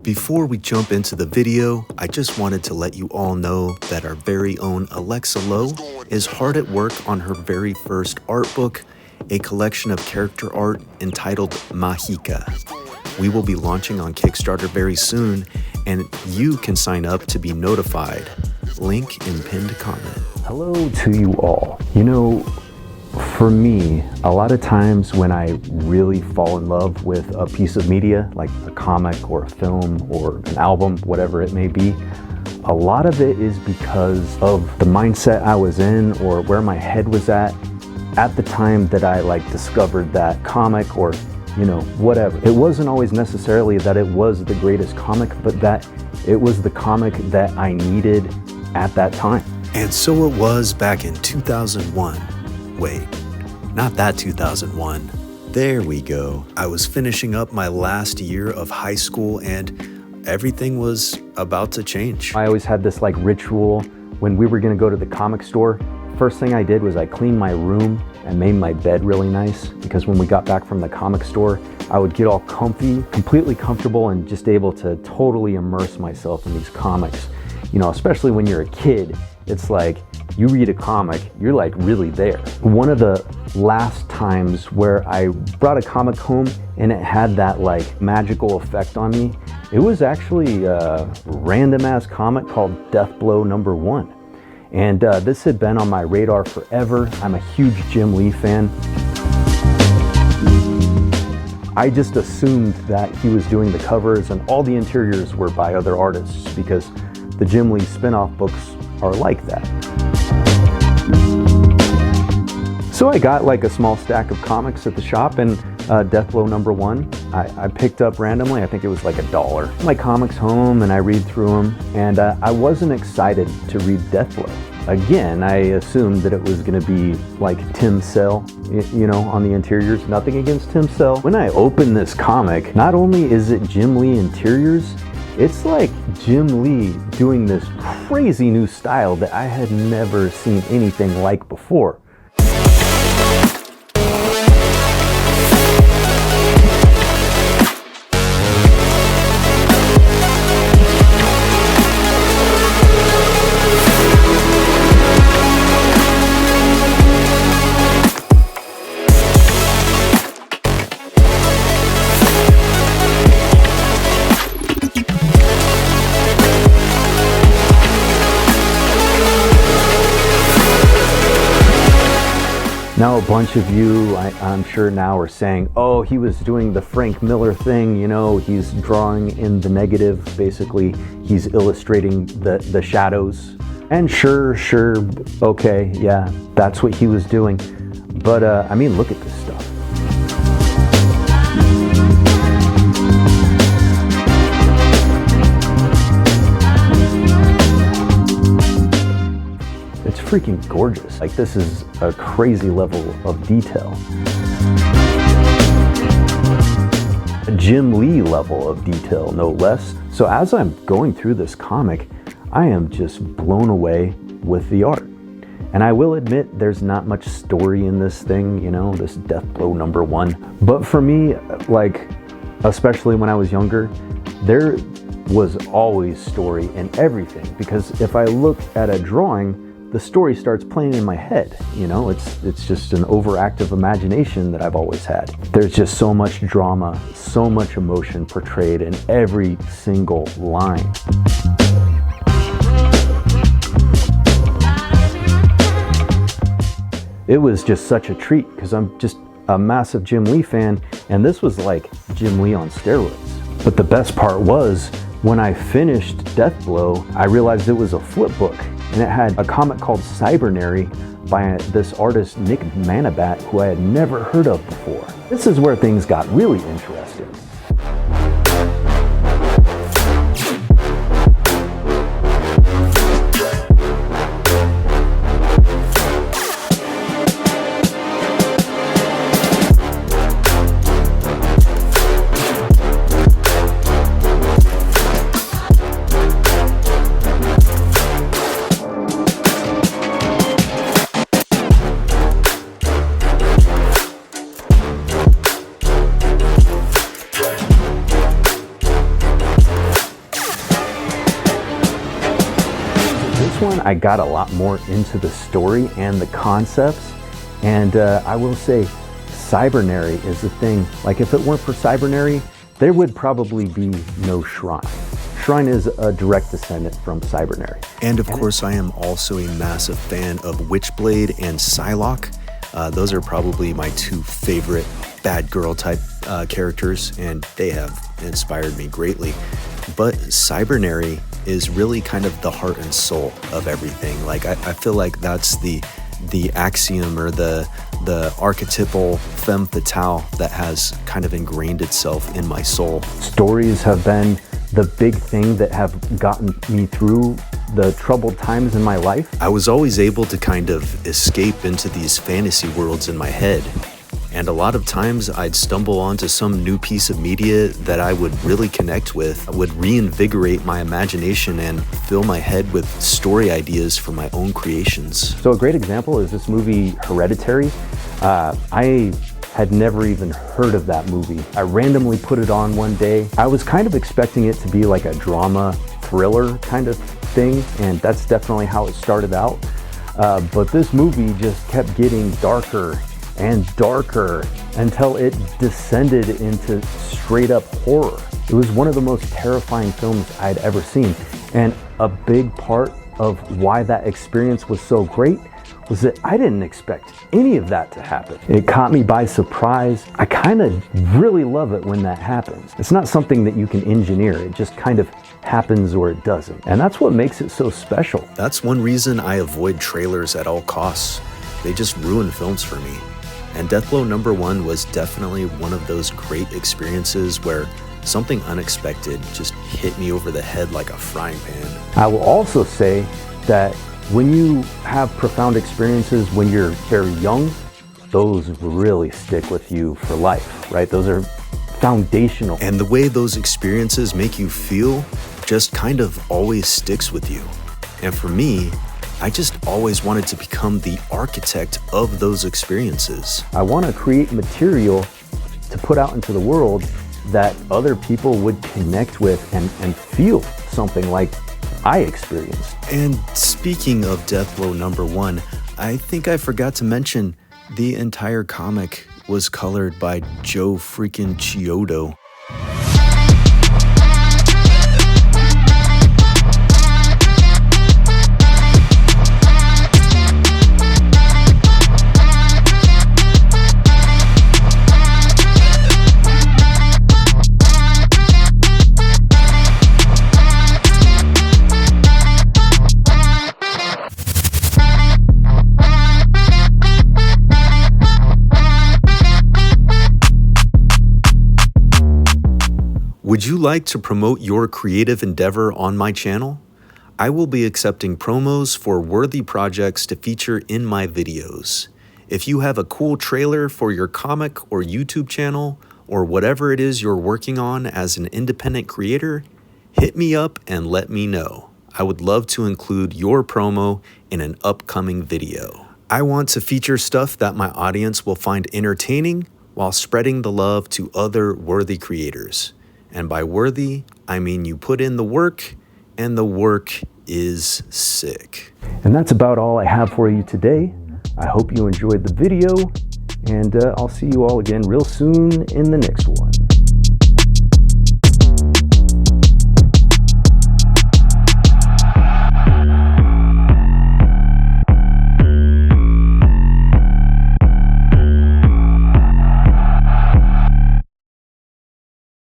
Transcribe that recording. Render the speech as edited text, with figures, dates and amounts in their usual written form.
Before we jump into the video, I just wanted to let you all know that our very own Alexa Lowe is hard at work on her very first art book, a collection of character art entitled Mahika. We will be launching on Kickstarter very soon, and you can sign up to be notified. Link in pinned comment. Hello to you all. You know, for me, a lot of times when I really fall in love with a piece of media, like a comic or a film or an album, whatever it may be, a lot of it is because of the mindset I was in or where my head was at the time that I discovered that comic or, you know, whatever. It wasn't always necessarily that it was the greatest comic, but that it was the comic that I needed at that time. And so it was back in 2001. Wait, not that 2001. There we go. I was finishing up my last year of high school and everything was about to change. I always had this ritual when we were gonna go to the comic store. First thing I did was I cleaned my room and made my bed really nice, because when we got back from the comic store, I would get all comfy, completely comfortable, and just able to totally immerse myself in these comics. You know, especially when you're a kid, it's like you read a comic, you're really there. One of the last times where I brought a comic home and it had that magical effect on me, it was actually a random ass comic called Death Blow #1. And this had been on my radar forever. I'm a huge Jim Lee fan. I just assumed that he was doing the covers and all the interiors were by other artists, because the Jim Lee spin-off books are like that. So I got a small stack of comics at the shop, and Death Blow #1 I picked up randomly. I think it was $1. My comics home and I read through them, and I wasn't excited to read Death Blow. Again, I assumed that it was going to be like Tim Sale, you know, on the interiors. Nothing against Tim Sale. When I open this comic, not only is it Jim Lee interiors, it's like Jim Lee doing this crazy new style that I had never seen anything like before. Now a bunch of you, I'm sure now, are saying, oh, he was doing the Frank Miller thing, you know, he's drawing in the negative, basically he's illustrating the shadows. And sure, okay, yeah, that's what he was doing. But I mean, look at this stuff. It's freaking gorgeous. This is a crazy level of detail. A Jim Lee level of detail, no less. So as I'm going through this comic, I am just blown away with the art. And I will admit, there's not much story in this thing, you know, this Death Blow #1. But for me, especially when I was younger, there was always story in everything. Because if I look at a drawing, the story starts playing in my head. You know, it's just an overactive imagination that I've always had. There's just so much drama, so much emotion portrayed in every single line. It was just such a treat, because I'm just a massive Jim Lee fan, and this was like Jim Lee on steroids. But the best part was, when I finished Death Blow, I realized it was a flip book. And it had a comic called Cybernary by this artist, Nick Manabat, who I had never heard of before. This is where things got really interesting. this one, I got a lot more into the story and the concepts. And I will say, Cybernary is the thing. Like, if it weren't for Cybernary, there would probably be no Shrine. Shrine is a direct descendant from Cybernary. And of course, I am also a massive fan of Witchblade and Psylocke. Those are probably my two favorite bad girl type characters, and they have inspired me greatly. But Cybernary is really kind of the heart and soul of everything. Like, I feel like that's the axiom or the archetypal femme fatale that has kind of ingrained itself in my soul. Stories have been the big thing that have gotten me through the troubled times in my life. I was always able to kind of escape into these fantasy worlds in my head. And a lot of times I'd stumble onto some new piece of media that I would really connect with, would reinvigorate my imagination and fill my head with story ideas for my own creations. So a great example is this movie Hereditary. I had never even heard of that movie. I randomly put it on one day. I was kind of expecting it to be like a drama thriller kind of thing, and that's definitely how it started out. But this movie just kept getting darker and darker until it descended into straight up horror. It was one of the most terrifying films I'd ever seen. And a big part of why that experience was so great was that I didn't expect any of that to happen. It caught me by surprise. I kind of really love it when that happens. It's not something that you can engineer. It just kind of happens or it doesn't. And that's what makes it so special. That's one reason I avoid trailers at all costs. They just ruin films for me. And Deathblow #1 was definitely one of those great experiences where something unexpected just hit me over the head like a frying pan. I will also say that when you have profound experiences when you're very young, those really stick with you for life, right? Those are foundational. And the way those experiences make you feel just kind of always sticks with you. And for me, I just always wanted to become the architect of those experiences. I want to create material to put out into the world that other people would connect with and feel something like I experienced. And speaking of Deathblow #1, I think I forgot to mention the entire comic was colored by Joe freaking Chiodo. Would you like to promote your creative endeavor on my channel? I will be accepting promos for worthy projects to feature in my videos. If you have a cool trailer for your comic or YouTube channel, or whatever it is you're working on as an independent creator, hit me up and let me know. I would love to include your promo in an upcoming video. I want to feature stuff that my audience will find entertaining while spreading the love to other worthy creators. And by worthy, I mean you put in the work, and the work is sick. And that's about all I have for you today. I hope you enjoyed the video, and I'll see you all again real soon in the next one.